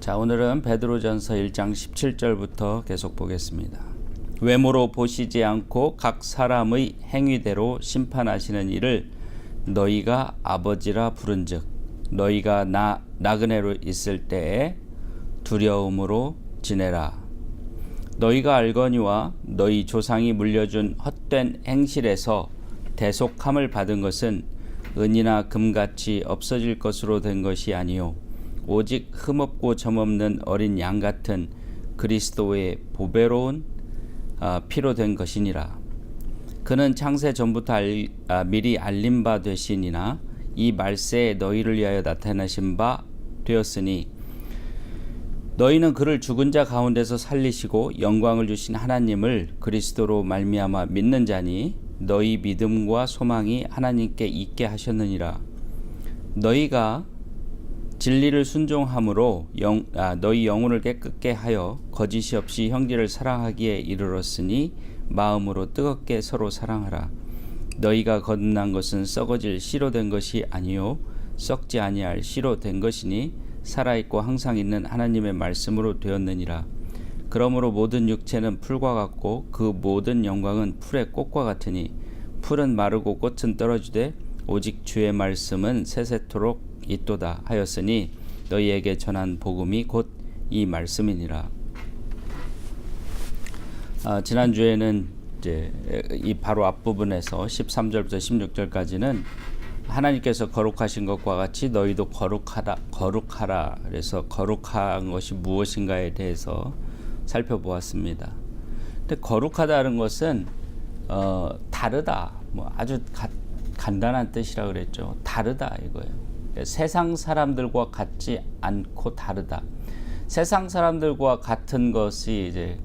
자, 오늘은 베드로전서 1장 17절부터 계속 보겠습니다. 외모로 보시지 않고 각 사람의 행위대로 심판하시는 이를 너희가 아버지라 부른즉 너희가 나그네로 있을 때에 두려움으로 지내라. 너희가 알거니와 너희 조상이 물려준 헛된 행실에서 대속함을 받은 것은 은이나 금같이 없어질 것으로 된 것이 아니요 오직 흠없고 점없는 어린 양 같은 그리스도의 보배로운 피로 된 것이니라. 그는 창세 전부터 미리 알림 바 되시니나 이 말세에 너희를 위하여 나타나신 바 되었으니 너희는 그를 죽은 자 가운데서 살리시고 영광을 주신 하나님을 그리스도로 말미암아 믿는 자니 너희 믿음과 소망이 하나님께 있게 하셨느니라. 너희가 진리를 순종함으로 너희 영혼을 깨끗게 하여 거짓이 없이 형제를 사랑하기에 이르렀으니 마음으로 뜨겁게 서로 사랑하라. 너희가 거듭난 것은 썩어질 씨로 된 것이 아니요 썩지 아니할 씨로 된 것이니 살아있고 항상 있는 하나님의 말씀으로 되었느니라. 그러므로 모든 육체는 풀과 같고 그 모든 영광은 풀의 꽃과 같으니 풀은 마르고 꽃은 떨어지되 오직 주의 말씀은 세세토록 있도다 하였으니 너희에게 전한 복음이 곧 이 말씀이니라. 지난주에는 이제 이 바로 앞부분에서 13절부터 16절까지는 하나님께서 거룩하신 것과 같이 너희도 거룩하라. 그래서 거룩한 것이 무엇인가에 대해서 살펴보았습니다. 근데 거룩하다는 것은 다르다. 뭐 아주 간단한 뜻이라 그랬죠. 다르다 이거예요. 세상 사람들과 같지 않고 다르다. 세상 사람들과 같은 것이 이제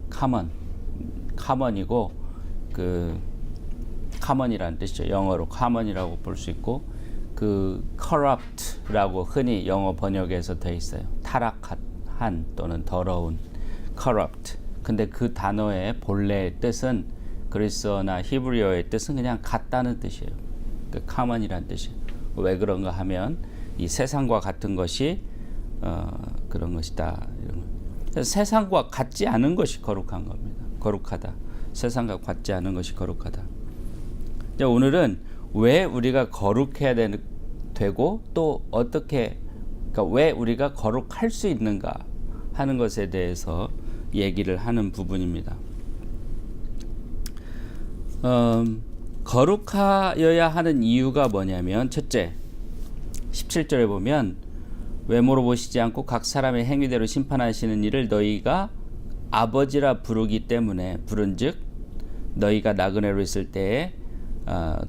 common,이고 그 common이라는 뜻이죠. 영어로 common이라고 볼 수 있고 그 corrupt라고 흔히 영어 번역에서 되어 있어요. 타락한 또는 더러운 corrupt. 근데 그 단어의 본래의 뜻은 그리스어나 히브리어의 뜻은 그냥 같다는 뜻이에요. 그 common이라는 뜻이에요. 왜 그런가 하면 이 세상과 같은 것이 그런 것이다. 세상과 같지 않은 것이 거룩한 겁니다. 거룩하다. 세상과 같지 않은 것이 거룩하다. 오늘은 왜 우리가 거룩해야 되고 또 어떻게 그러니까 왜 우리가 거룩할 수 있는가 하는 것에 대해서 얘기를 하는 부분입니다. 거룩하여야 하는 이유가 뭐냐면 첫째 17절에 보면 외모로 보시지 않고 각 사람의 행위대로 심판하시는 이를 너희가 아버지라 부르기 때문에 부른즉 너희가 나그네로 있을 때에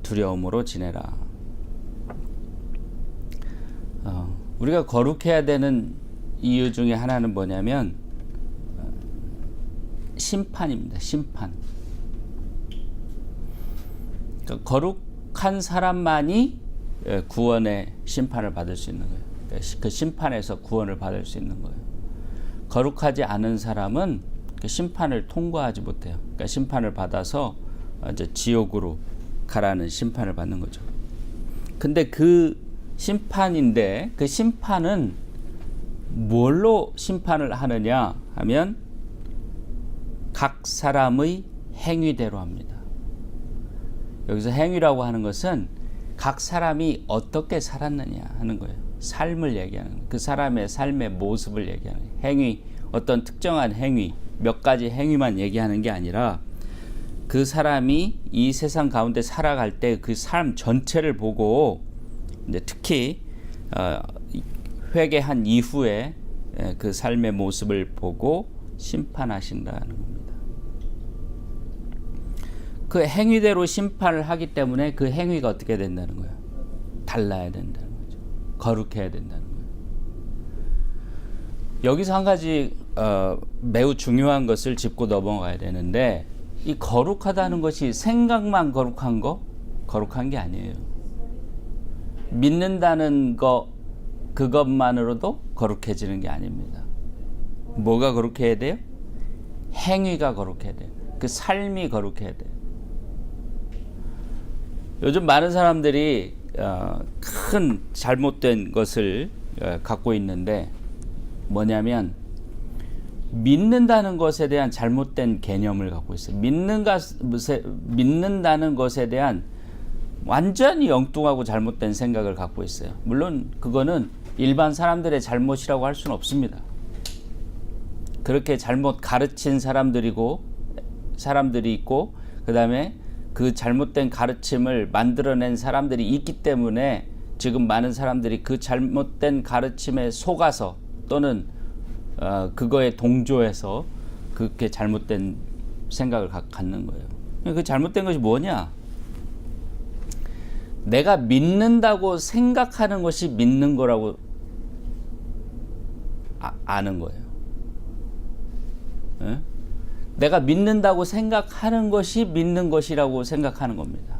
두려움으로 지내라. 우리가 거룩해야 되는 이유 중에 하나는 뭐냐면 심판입니다. 심판. 그러니까 거룩한 사람만이 구원의 심판을 받을 수 있는 거예요. 그 심판에서 구원을 받을 수 있는 거예요. 거룩하지 않은 사람은 그 심판을 통과하지 못해요. 그러니까 심판을 받아서 이제 지옥으로 가라는 심판을 받는 거죠. 근데 그 심판인데 그 심판은 뭘로 심판을 하느냐 하면 각 사람의 행위대로 합니다. 여기서 행위라고 하는 것은 각 사람이 어떻게 살았느냐 하는 거예요. 삶을 얘기하는 거예요. 그 사람의 삶의 모습을 얘기하는 거예요. 행위, 어떤 특정한 행위, 몇 가지 행위만 얘기하는 게 아니라 그 사람이 이 세상 가운데 살아갈 때 그 삶 전체를 보고 이제 특히 회개한 이후에 그 삶의 모습을 보고 심판하신다는 겁니다. 그 행위대로 심판을 하기 때문에 그 행위가 어떻게 된다는 거예요? 달라야 된다는 거죠. 거룩해야 된다는 거예요. 여기서 한 가지 매우 중요한 것을 짚고 넘어가야 되는데 이 거룩하다는 것이 생각만 거룩한 게 아니에요. 믿는다는 그것만으로도 거룩해지는 게 아닙니다. 뭐가 거룩해야 돼요? 행위가 거룩해야 돼요. 그 삶이 거룩해야 돼요. 요즘 많은 사람들이 큰 잘못된 것을 갖고 있는데 뭐냐면 믿는다는 것에 대한 잘못된 개념을 갖고 있어요. 믿는다는 것에 대한 완전히 엉뚱하고 잘못된 생각을 갖고 있어요. 물론 그거는 일반 사람들의 잘못이라고 할 수는 없습니다. 그렇게 잘못 가르친 사람들이 있고 그 다음에 그 잘못된 가르침을 만들어낸 사람들이 있기 때문에 지금 많은 사람들이 그 잘못된 가르침에 속아서 또는 그거에 동조해서 그렇게 잘못된 생각을 갖는 거예요. 그 잘못된 것이 뭐냐? 내가 믿는다고 생각하는 것이 믿는 거라고 아는 거예요. 예? 내가 믿는다고 생각하는 것이 믿는 것이라고 생각하는 겁니다.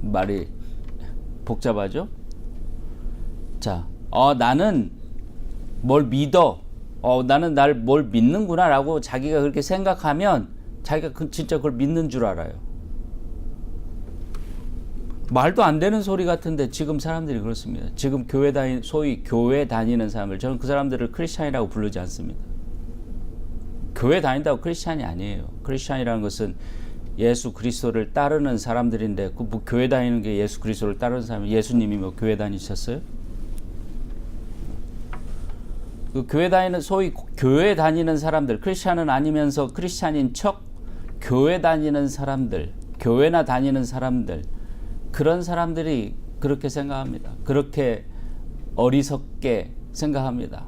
말이 복잡하죠? 자, 나는 뭘 믿어. 나는 날 뭘 믿는구나 라고 자기가 그렇게 생각하면 자기가 진짜 그걸 믿는 줄 알아요. 말도 안 되는 소리 같은데 지금 사람들이 그렇습니다. 지금 소위 교회 다니는 사람들, 저는 그 사람들을 크리스찬이라고 부르지 않습니다. 교회 다닌다고 크리스찬이 아니에요. 크리스찬이라는 것은 예수 그리스도를 따르는 사람들인데 뭐 교회 다니는 게 예수 그리스도를 따르는 사람이 예수님이 뭐 교회 다니셨어요? 그 소위 교회 다니는 사람들, 크리스찬은 아니면서 크리스찬인 척 교회 다니는 사람들, 교회나 다니는 사람들, 그런 사람들이 그렇게 생각합니다. 그렇게 어리석게 생각합니다.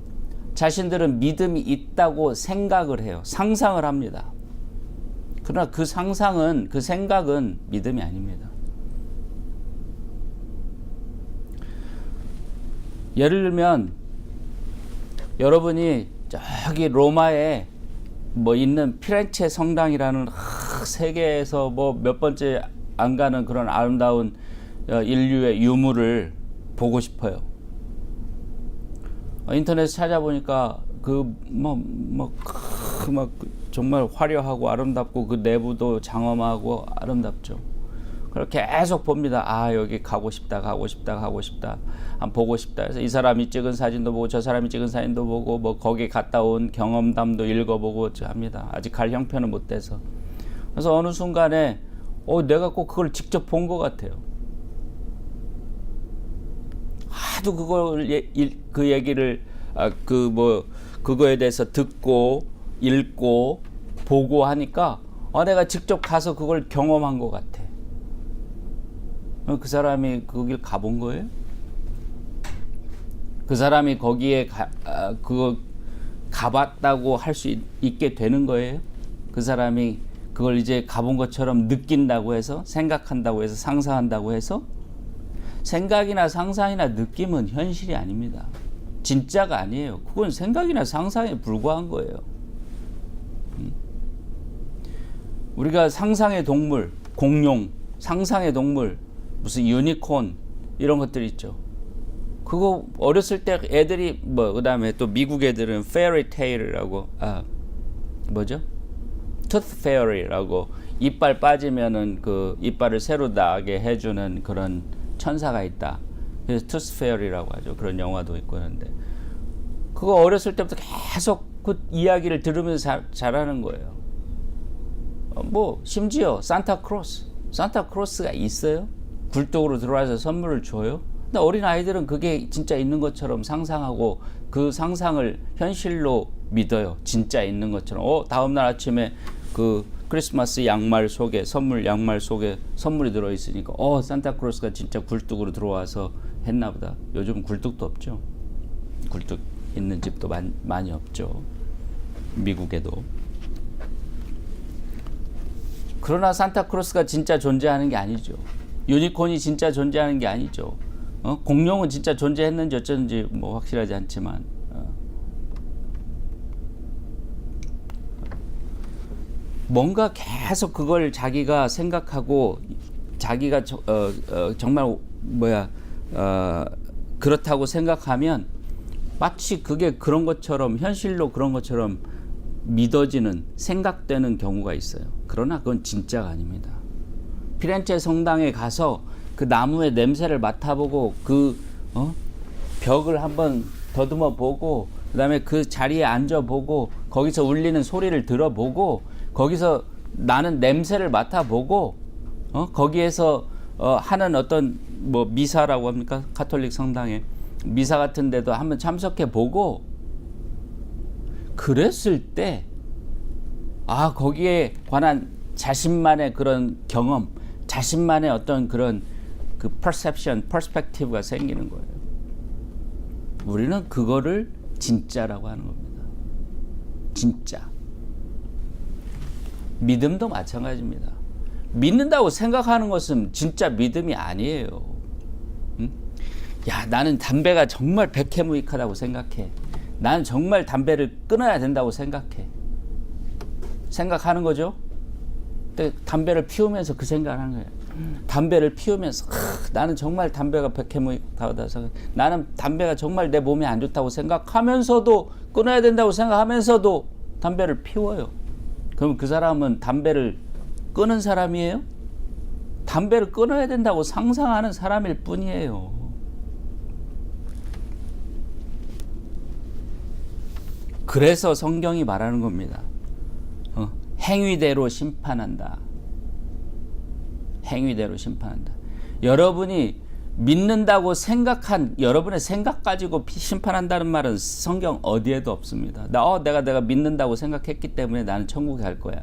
자신들은 믿음이 있다고 생각을 해요. 상상을 합니다. 그러나 그 생각은 믿음이 아닙니다. 예를 들면 여러분이 저기 로마에 뭐 있는 피렌체 성당이라는 세계에서 뭐 몇 번째 안 가는 그런 아름다운 인류의 유물을 보고 싶어요. 인터넷 찾아보니까 정말 화려하고 아름답고 그 내부도 장엄하고 아름답죠. 그렇게 계속 봅니다. 여기 가고 싶다. 한번 보고 싶다. 그래서 이 사람이 찍은 사진도 보고 저 사람이 찍은 사진도 보고 뭐 거기 갔다 온 경험담도 읽어보고 합니다. 아직 갈 형편은 못 돼서. 그래서 어느 순간에 내가 꼭 그걸 직접 본 것 같아요. 하도 그 얘기를 그거에 대해서 듣고 읽고 보고 하니까 내가 직접 가서 그걸 경험한 것 같아. 그 사람이 거길 가본 거예요? 그 사람이 거기에 그거 가봤다고 할 수 있게 되는 거예요? 그 사람이 그걸 이제 가본 것처럼 느낀다고 해서, 생각한다고 해서, 상상한다고 해서? 생각이나 상상이나 느낌은 현실이 아닙니다. 진짜가 아니에요. 그건 생각이나 상상에 불과한 거예요. 우리가 상상의 동물, 공룡, 상상의 동물, 무슨 유니콘 이런 것들 있죠. 그거 어렸을 때 애들이 그다음에 또 미국 애들은 페어리테일이라고 투스 페어리라고 이빨 빠지면은 그 이빨을 새로 나게 해주는 그런 천사가 있다. 그래서 투스 페어리라고 하죠. 그런 영화도 있고 하는데 그거 어렸을 때부터 계속 그 이야기를 들으면서 자라는 거예요. 심지어 산타크로스가 있어요? 굴뚝으로 들어와서 선물을 줘요? 근데 어린 아이들은 그게 진짜 있는 것처럼 상상하고 그 상상을 현실로 믿어요. 진짜 있는 것처럼. 다음날 아침에 그 크리스마스 양말 속에 선물이 들어있으니까 산타크로스가 진짜 굴뚝으로 들어와서 했나 보다. 요즘 굴뚝도 없죠. 굴뚝 있는 집도 많이 없죠. 미국에도. 그러나 산타크로스가 진짜 존재하는 게 아니죠. 유니콘이 진짜 존재하는 게 아니죠. 공룡은 진짜 존재했는지 어쩐지 확실하지 않지만 뭔가 계속 그걸 자기가 생각하고 자기가 정말 그렇다고 생각하면 마치 그게 그런 것처럼 현실로 그런 것처럼 믿어지는 생각되는 경우가 있어요. 그러나 그건 진짜가 아닙니다. 피렌체 성당에 가서 그 나무의 냄새를 맡아보고 그 벽을 한번 더듬어 보고 그 다음에 그 자리에 앉아보고 거기서 울리는 소리를 들어보고 거기서 나는 냄새를 맡아보고 거기에서 하는 어떤 뭐 미사라고 합니까? 가톨릭 성당에 미사 같은 데도 한번 참석해 보고 그랬을 때 거기에 관한 자신만의 그런 경험, 자신만의 어떤 그런 그 perception, perspective가 생기는 거예요. 우리는 그거를 진짜라고 하는 겁니다. 진짜. 믿음도 마찬가지입니다. 믿는다고 생각하는 것은 진짜 믿음이 아니에요. 응? 야, 나는 담배가 정말 백해무익하다고 생각해. 나는 정말 담배를 끊어야 된다고 생각하는 거죠. 근데 담배를 피우면서 그 생각을 하는 거예요. 담배를 피우면서 나는 정말 담배가 백해무익하다고 생각. 나는 담배가 정말 내 몸에 안 좋다고 생각하면서도 끊어야 된다고 생각하면서도 담배를 피워요. 그럼 그 사람은 담배를 끊은 사람이에요? 담배를 끊어야 된다고 상상하는 사람일 뿐이에요. 그래서 성경이 말하는 겁니다. 행위대로 심판한다. 행위대로 심판한다. 여러분이 믿는다고 생각한 여러분의 생각 가지고 심판한다는 말은 성경 어디에도 없습니다. 내가 믿는다고 생각했기 때문에 나는 천국에 갈 거야.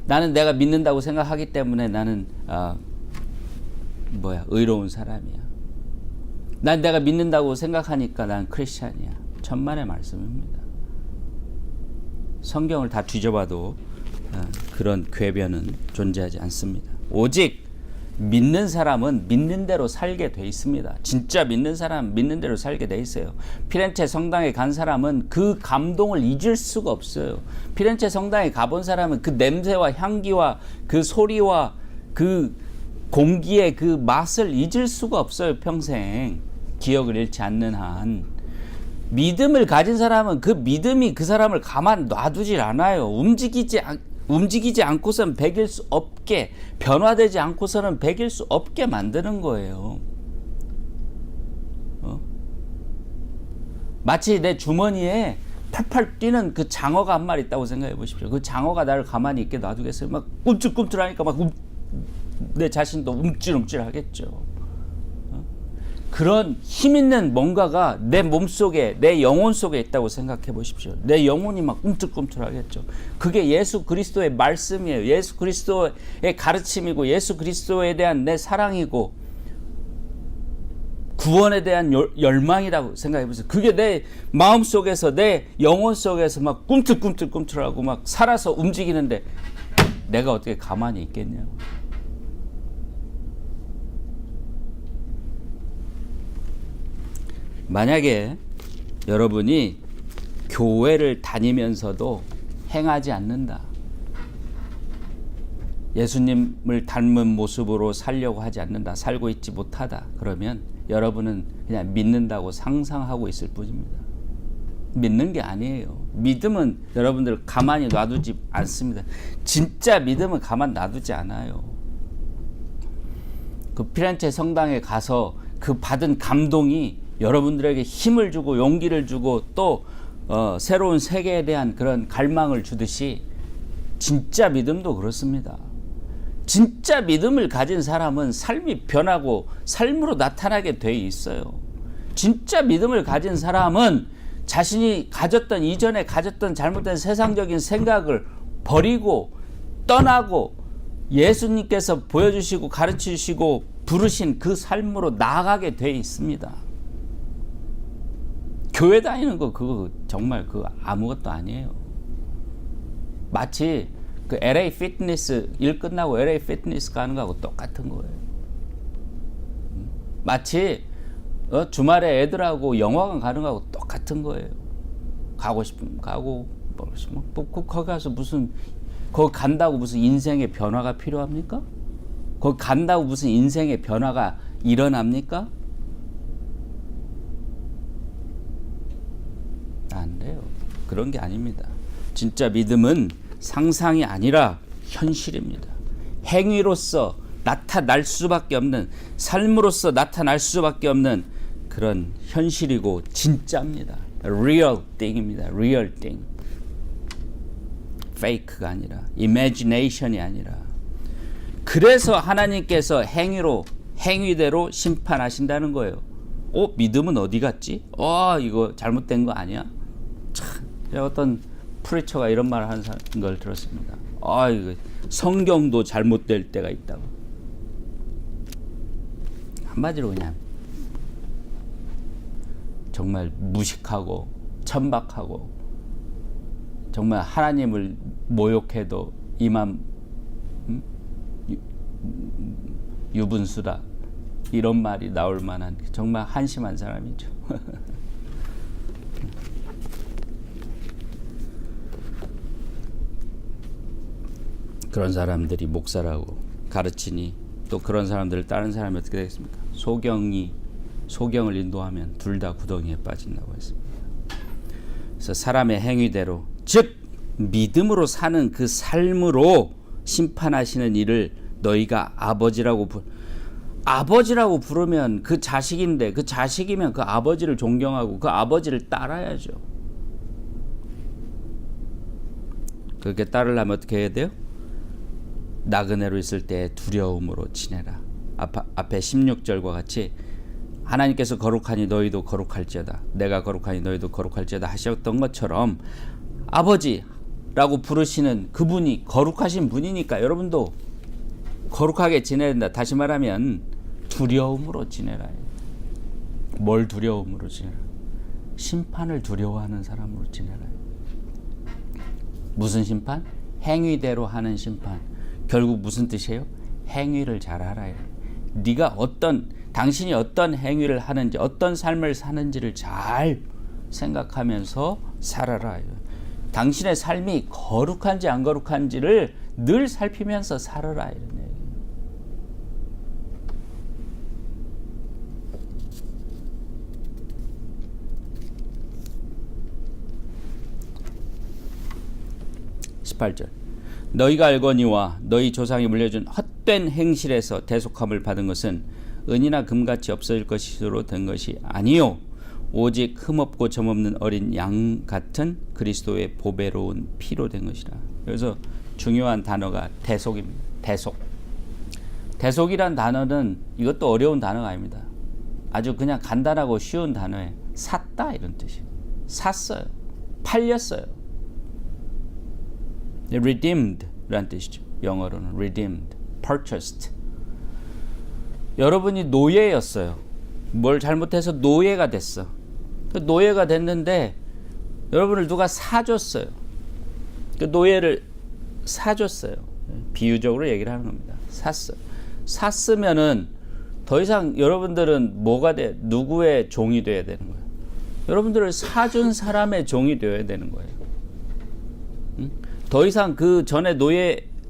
나는 내가 믿는다고 생각하기 때문에 나는 의로운 사람이야. 난 내가 믿는다고 생각하니까 난 크리스찬이야. 천만의 말씀입니다. 성경을 다 뒤져봐도 그런 궤변은 존재하지 않습니다. 오직 믿는 사람은 믿는 대로 살게 돼 있습니다. 진짜 믿는 사람은 믿는 대로 살게 돼 있어요. 피렌체 성당에 간 사람은 그 감동을 잊을 수가 없어요. 피렌체 성당에 가본 사람은 그 냄새와 향기와 그 소리와 그 공기의 그 맛을 잊을 수가 없어요. 평생 기억을 잃지 않는 한. 믿음을 가진 사람은 그 믿음이 그 사람을 가만 놔두질 않아요. 움직이지 않고서는 백일 수 없게, 변화되지 않고서는 백일 수 없게 만드는 거예요. 마치 내 주머니에 팔팔 뛰는 그 장어가 한 마리 있다고 생각해 보십시오. 그 장어가 나를 가만히 있게 놔두겠어요? 막 꿈틀꿈틀하니까 내 자신도 움찔움찔 하겠죠. 그런 힘 있는 뭔가가 내 몸속에, 내 영혼 속에 있다고 생각해 보십시오. 내 영혼이 막 꿈틀꿈틀하겠죠. 그게 예수 그리스도의 말씀이에요. 예수 그리스도의 가르침이고 예수 그리스도에 대한 내 사랑이고 구원에 대한 열망이라고 생각해 보세요. 그게 내 마음 속에서, 내 영혼 속에서 막 꿈틀꿈틀하고 막 살아서 움직이는데 내가 어떻게 가만히 있겠냐고. 만약에 여러분이 교회를 다니면서도 행하지 않는다. 예수님을 닮은 모습으로 살려고 하지 않는다. 살고 있지 못하다. 그러면 여러분은 그냥 믿는다고 상상하고 있을 뿐입니다. 믿는 게 아니에요. 믿음은 여러분들 가만히 놔두지 않습니다. 진짜 믿음은 가만 놔두지 않아요. 그 피렌체 성당에 가서 그 받은 감동이 여러분들에게 힘을 주고 용기를 주고 또 새로운 세계에 대한 그런 갈망을 주듯이 진짜 믿음도 그렇습니다. 진짜 믿음을 가진 사람은 삶이 변하고 삶으로 나타나게 돼 있어요. 진짜 믿음을 가진 사람은 자신이 이전에 가졌던 잘못된 세상적인 생각을 버리고 떠나고 예수님께서 보여주시고 가르치시고 부르신 그 삶으로 나아가게 돼 있습니다. 교회 다니는 거 그거 정말 그거 아무것도 아니에요. 마치 그 LA 피트니스 일 끝나고 LA 피트니스 가는 거하고 똑같은 거예요. 마치 주말에 애들하고 영화관 가는 거하고 똑같은 거예요. 가고 싶으면 가고 거기 가서 거기 간다고 무슨 인생의 변화가 필요합니까? 거기 간다고 무슨 인생의 변화가 일어납니까? 안 돼요. 그런 게 아닙니다. 진짜 믿음은 상상이 아니라 현실입니다. 행위로서 나타날 수밖에 없는, 삶으로서 나타날 수밖에 없는 그런 현실이고 진짜입니다. real thing입니다. real thing. fake가 아니라, imagination이 아니라. 그래서 하나님께서 행위대로 심판하신다는 거예요. 믿음은 어디 갔지? 이거 잘못된 거 아니야? 참, 제가 어떤 프리처가 이런 말을 하는 걸 들었습니다. 이거 성경도 잘못될 때가 있다고. 한마디로 그냥 정말 무식하고 천박하고 정말 하나님을 모욕해도 이만 유분수다 이런 말이 나올 만한 정말 한심한 사람이죠. 그런 사람들이 목사라고 가르치니 또 그런 사람들을 다른 사람이 어떻게 되겠습니까? 소경을 인도하면 둘 다 구덩이에 빠진다고 했습니다. 그래서 사람의 행위대로 즉 믿음으로 사는 그 삶으로 심판하시는 이를 너희가 아버지라고 부르면 그 자식인데 그 자식이면 그 아버지를 존경하고 그 아버지를 따라야죠. 그렇게 따르려면 어떻게 해야 돼요? 나그네로 있을 때 두려움으로 지내라. 앞에 16절과 같이 하나님께서 거룩하니 너희도 거룩할지어다. 내가 거룩하니 너희도 거룩할지어다 하셨던 것처럼 아버지라고 부르시는 그분이 거룩하신 분이니까 여러분도 거룩하게 지내야 된다. 다시 말하면 두려움으로 지내라. 뭘 두려움으로 지내라? 심판을 두려워하는 사람으로 지내라. 무슨 심판? 행위대로 하는 심판. 결국 무슨 뜻이에요? 행위를 잘하라. 당신이 어떤 행위를 하는지 어떤 삶을 사는지를 잘 생각하면서 살아라. 당신의 삶이 거룩한지 안 거룩한지를 늘 살피면서 살아라. 이런 얘기예요. 18절 너희가 알거니와 너희 조상이 물려준 헛된 행실에서 대속함을 받은 것은 은이나 금같이 없어질 것으로 된 것이 아니요 오직 흠없고 점없는 어린 양 같은 그리스도의 보배로운 피로 된 것이라. 그래서 중요한 단어가 대속입니다. 대속이란 단어는 이것도 어려운 단어가 아닙니다. 아주 그냥 간단하고 쉬운 단어에 샀다 이런 뜻이에요. 샀어요. 팔렸어요. redeemed 라는 뜻이죠. 영어로는 redeemed, purchased. 여러분이 노예였어요. 뭘 잘못해서 노예가 됐어. 그 노예가 됐는데 여러분을 누가 사줬어요. 그 노예를 사줬어요. 비유적으로 얘기를 하는 겁니다. 샀으면은 더 이상 여러분들은 뭐가 누구의 종이 돼야 되는 거예요? 여러분들을 사준 사람의 종이 되어야 되는 거예요. 더 이상 그 전에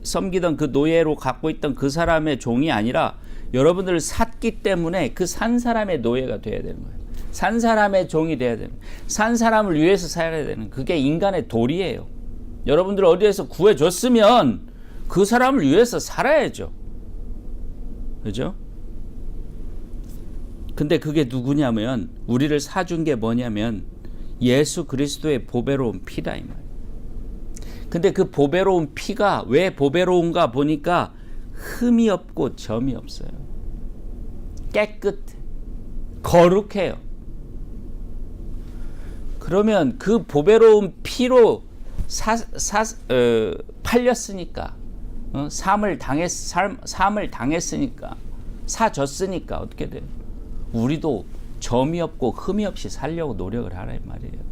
섬기던 그 노예로 갖고 있던 그 사람의 종이 아니라 여러분들을 샀기 때문에 그 산 사람의 노예가 돼야 되는 거예요. 산 사람의 종이 돼야 되는 거예요. 산 사람을 위해서 살아야 되는 그게 인간의 도리예요. 여러분들 어디에서 구해줬으면 그 사람을 위해서 살아야죠. 그죠? 근데 그게 누구냐면 우리를 사준 게 뭐냐면 예수 그리스도의 보배로운 피다 이 말이에요. 근데 그 보배로운 피가 왜 보배로운가 보니까 흠이 없고 점이 없어요. 깨끗해. 거룩해요. 그러면 그 보배로운 피로 팔렸으니까 삶을 당했으니까 사줬으니까 어떻게 돼요? 우리도 점이 없고 흠이 없이 살려고 노력을 하라 이 말이에요.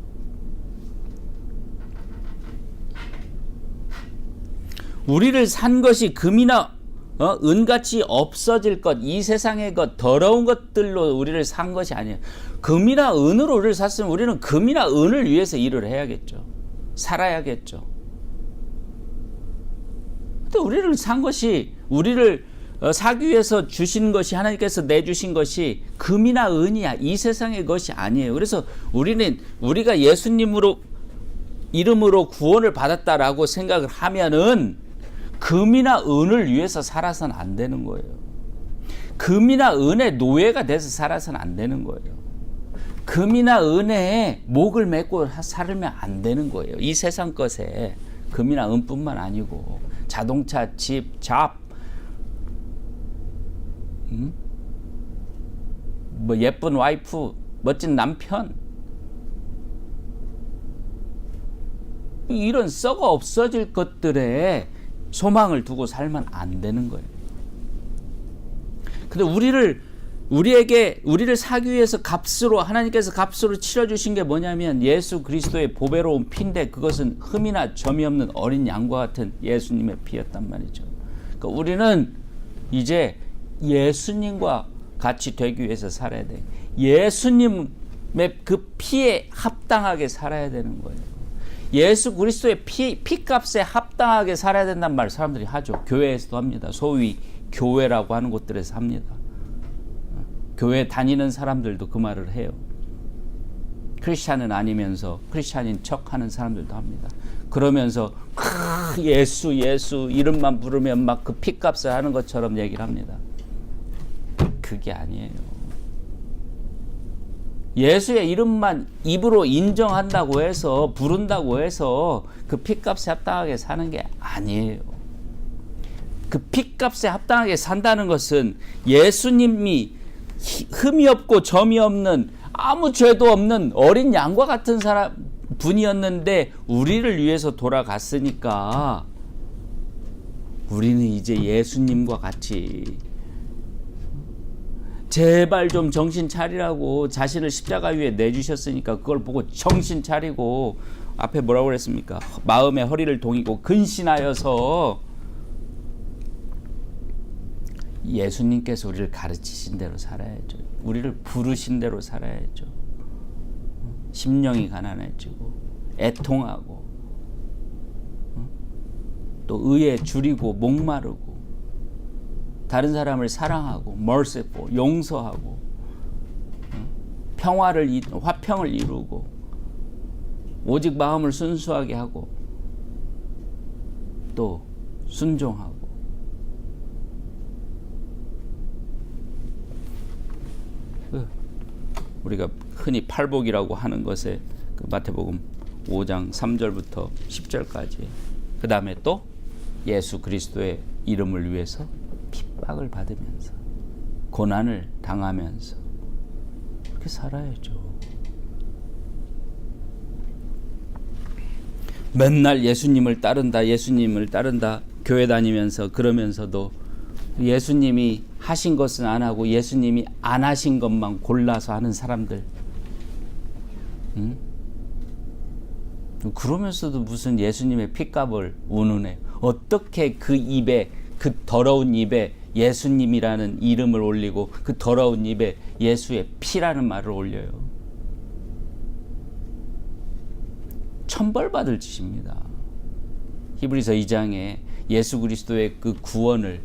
우리를 산 것이 금이나 은같이 없어질 것, 이 세상의 것, 더러운 것들로 우리를 산 것이 아니에요. 금이나 은으로 우리를 샀으면 우리는 금이나 은을 위해서 일을 해야겠죠. 살아야겠죠. 근데 우리를 산 것이, 우리를 사기 위해서 주신 것이, 하나님께서 내주신 것이 금이나 은이야. 이 세상의 것이 아니에요. 그래서 우리가 예수님으로 이름으로 구원을 받았다라고 생각을 하면은 금이나 은을 위해서 살아서는 안 되는 거예요. 금이나 은의 노예가 돼서 살아서는 안 되는 거예요. 금이나 은혜에 목을 메고 살면 안 되는 거예요. 이 세상 것에 금이나 은뿐만 아니고 자동차, 집, 잡, 뭐 예쁜 와이프, 멋진 남편, 이런 썩어 없어질 것들에 소망을 두고 살면 안 되는 거예요. 근데 우리를 사기 위해서 하나님께서 값으로 치러주신 게 뭐냐면 예수 그리스도의 보배로운 피인데, 그것은 흠이나 점이 없는 어린 양과 같은 예수님의 피였단 말이죠. 그러니까 우리는 이제 예수님과 같이 되기 위해서 살아야 돼. 예수님의 그 피에 합당하게 살아야 되는 거예요. 예수 그리스도의 피값에 합당하게 살아야 된다는 말 사람들이 하죠. 교회에서도 합니다. 소위 교회라고 하는 곳들에서 합니다. 교회 다니는 사람들도 그 말을 해요. 크리스찬은 아니면서 크리스찬인 척하는 사람들도 합니다. 그러면서 예수 이름만 부르면 막 그 피값을 하는 것처럼 얘기를 합니다. 그게 아니에요. 예수의 이름만 입으로 인정한다고 해서, 부른다고 해서 그 피값에 합당하게 사는 게 아니에요. 그 피값에 합당하게 산다는 것은 예수님이 흠이 없고 점이 없는, 아무 죄도 없는 어린 양과 같은 분이었는데 우리를 위해서 돌아갔으니까 우리는 이제 예수님과 같이, 제발 좀 정신 차리라고 자신을 십자가 위에 내주셨으니까 그걸 보고 정신 차리고, 앞에 뭐라고 그랬습니까? 마음의 허리를 동이고 근신하여서 예수님께서 우리를 가르치신 대로 살아야죠. 우리를 부르신 대로 살아야죠. 심령이 가난해지고 애통하고 또 의에 줄이고 목마르고 다른 사람을 사랑하고 merciful, 용서하고 화평을 이루고 오직 마음을 순수하게 하고 또 순종하고, 우리가 흔히 팔복이라고 하는 것에 그 마태복음 5장 3절부터 10절까지, 그 다음에 또 예수 그리스도의 이름을 위해서 핍박을 받으면서 고난을 당하면서 그렇게 살아야죠. 맨날 예수님을 따른다 교회 다니면서, 그러면서도 예수님이 하신 것은 안 하고 예수님이 안 하신 것만 골라서 하는 사람들, 그러면서도 무슨 예수님의 피값을 운운해. 어떻게 그 더러운 입에 예수님이라는 이름을 올리고 그 더러운 입에 예수의 피라는 말을 올려요. 천벌받을 짓입니다. 히브리서 2장에 예수 그리스도의 그 구원을,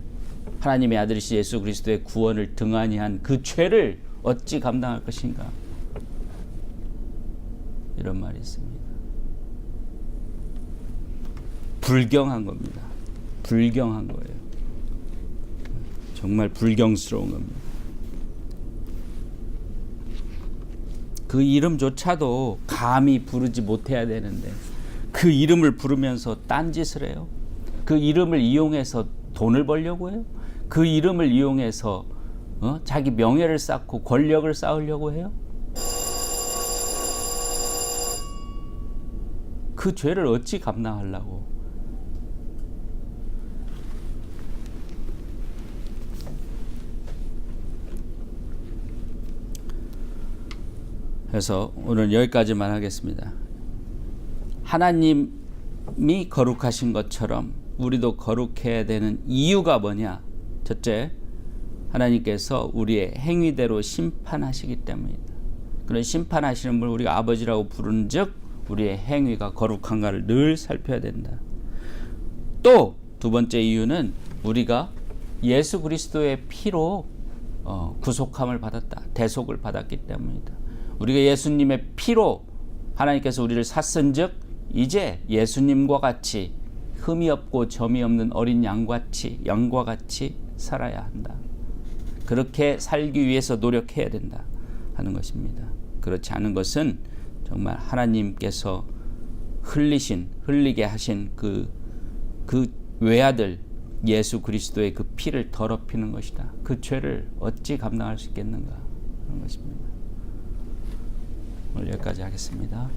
하나님의 아들이신 예수 그리스도의 구원을 등한히 한 그 죄를 어찌 감당할 것인가, 이런 말이 있습니다. 불경한 겁니다. 불경한 거예요. 정말 불경스러운 겁니다. 그 이름조차도 감히 부르지 못해야 되는데 그 이름을 부르면서 딴짓을 해요. 그 이름을 이용해서 돈을 벌려고 해요. 그 이름을 이용해서 자기 명예를 쌓고 권력을 쌓으려고 해요. 그 죄를 어찌 감당하려고. 그래서 오늘 여기까지만 하겠습니다. 하나님이 거룩하신 것처럼 우리도 거룩해야 되는 이유가 뭐냐? 첫째, 하나님께서 우리의 행위대로 심판하시기 때문이다. 그런 심판하시는 분을 우리가 아버지라고 부르는 즉 우리의 행위가 거룩한가를 늘 살펴야 된다. 또 두 번째 이유는 우리가 예수 그리스도의 피로 구속함을 받았다. 대속을 받았기 때문이다. 우리가 예수님의 피로 하나님께서 우리를 샀은즉 이제 예수님과 같이 흠이 없고 점이 없는 어린 양과 같이 살아야 한다. 그렇게 살기 위해서 노력해야 된다 하는 것입니다. 그렇지 않은 것은 정말 하나님께서 흘리게 하신 그 외아들 예수 그리스도의 그 피를 더럽히는 것이다. 그 죄를 어찌 감당할 수 있겠는가 그런 것입니다. 오늘 여기까지 하겠습니다.